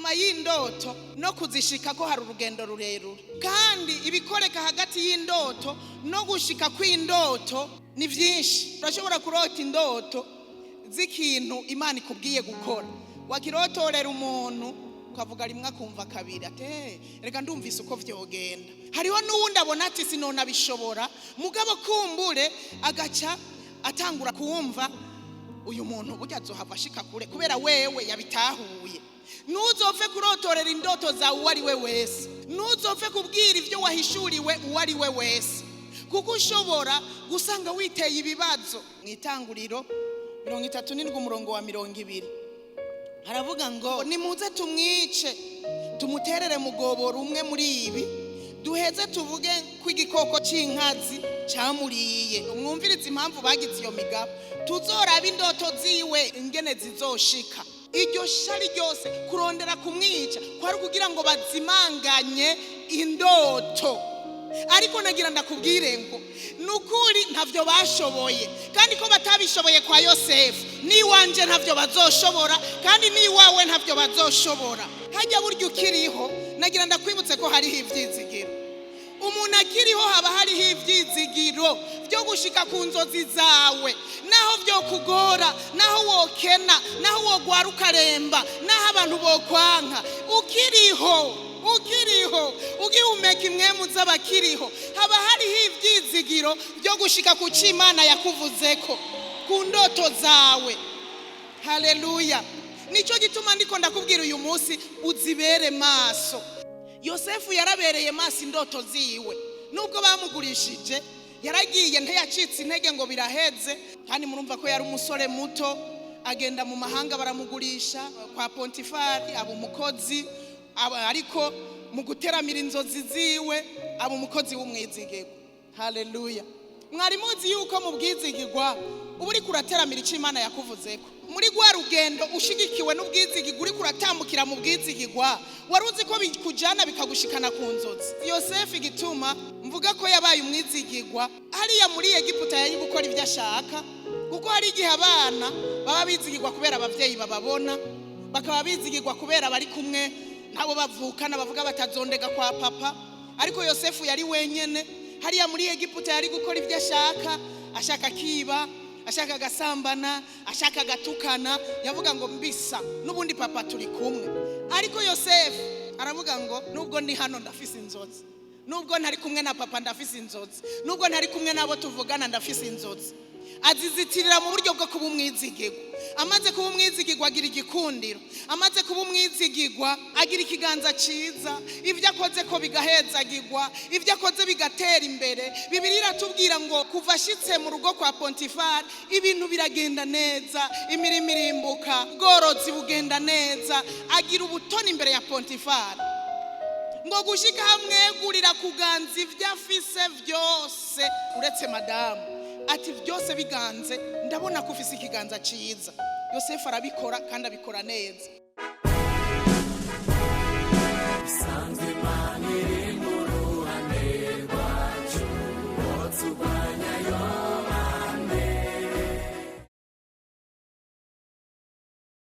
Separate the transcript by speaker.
Speaker 1: inyuma y'indoto no kuzishika ko hari urugendo rurerure, kandi ibikoreka hagati y'indoto no gushika kw'indoto ni vyinshi. Urashobora kurota indoto z'ikintu Imana ikubwiye gukora, wakirotorera umuntu ukavuga rimwe akumva kabiri ate reka ndumvise uko vyogenda. Hariho n'uwundi abona ati sinona bishobora, mugabo kumbure agaca atangura kumva uyu muntu burya azohava ashika kure kubera wewe yabitahuye. Ntuzopfe kurotorera indoto za uwo ari we wese, ntuzopfe kubwira ivyo wahishuriwe uwo ari we wese, kuko ushobora gusanga witeye ibibazo. Mw'Itanguriro 37 umurongo wa 20 haravuga ngo nimuze tumwice tumuterere mugoboro umwe muri ibi, duheze tuvuge ko igikoko c'inkazi camuriye. Umwumvirize impamvu bagize iyo migabo, tuzoraba indoto ziwe ingene zizoshika. Iryo shari ryose kurondera kumwica kwari kugira ngo bazimanganye indoto. Ariko nagira ndakubwire ngo nukuri ntavyo bashoboye, kandi ko batabishoboye kwa Yosefu, ni wanje ntavyo bazoshobora, kandi ni wawe ntavyo bazoshobora. Hajya burya ukiriho, nagira ndakwibutse ko hariho ivyizigiro. Umuntu akiriho haba hariho ivyizigiro byo gushika ku nzozi zawe, naho vyo kugora, naho wokena, naho wogwara ukaremba, naho abantu bokwanka. Ukiriho ugihumeka imwemu z'abakiriho, haba hariho ivyizigiro byo gushika ku c'Imana yakuvuzeko, ku ndoto zawe. Haleluya! Nico gituma ndiko ndakubwira uyu munsi uzibere maso. Yosefu yarabereye maso indoto ziwe, nubwo bamugurishije yaragiye ntiyacitse intege ngo biraheze. Kandi murumva ko yari umusore muto, agenda mu mahanga baramugurisha kwa Pontifari, aba umukozi, ariko mu guteramira inzozi ziwe aba umukozi w'umwizigirwa. Haleluya! Mwari muzi yuko mu bwizigirwa uba uri kurateramira ico Imana yakuvuzeko, muri gwa rugendo ushigikiwe n'ubwizigirwa uri kuratambukira mu bwizigirwa, waruzi ko bikujana bikagushikana ku nzozi. Yosefu igituma mvuga ko yabaye umwizigirwa, hariya muri Egiputa yari gukora ivyo ashaka, kuko hari igihe abana baba bizigirwa kubera abavyeyi bababona, bakaba bizigirwa kubera bari kumwe nabo bavukana bavuga batazondega kwa papa. Ariko Yosefu yari wenyene hariya muri Egiputa, yari gukora ivyo ashaka, ashaka kiba, ashaka agasambana, ashaka gatukana, yavuga ngo mbisa n'ubundi papa turi kumwe. Ariko Yosefu aravuga ngo nubwo ndi hano ndafise inzozi, nubwo ntari kumwe na papa ndafise inzozi, nubwo ntari kumwe nabo tuvugana ndafise inzozi. Azizitirira mu buryo bwo kuba umwizigirwa. Amaze kuba umwizigirwa agira igikundiro, amaze kuba umwizigirwa agira ikiganza ciza, ivyo akoze ko bigahezagirwa, ivyo akoze bigatera imbere. Bibiliya iratubwira ngo kuva ashitse mu rugo kwa Pontifari ibintu biragenda neza, imirimo irimbuka, ubworozi bugenda neza, agira ubutoni imbere ya Pontifari, ngo gushika hamwegurira kuganza ivyo afise vyose uretse madamu. Ati vyose biganze, ndabona ko ufise ikiganza ciza. Yosefu arabikora kandi abikora neza.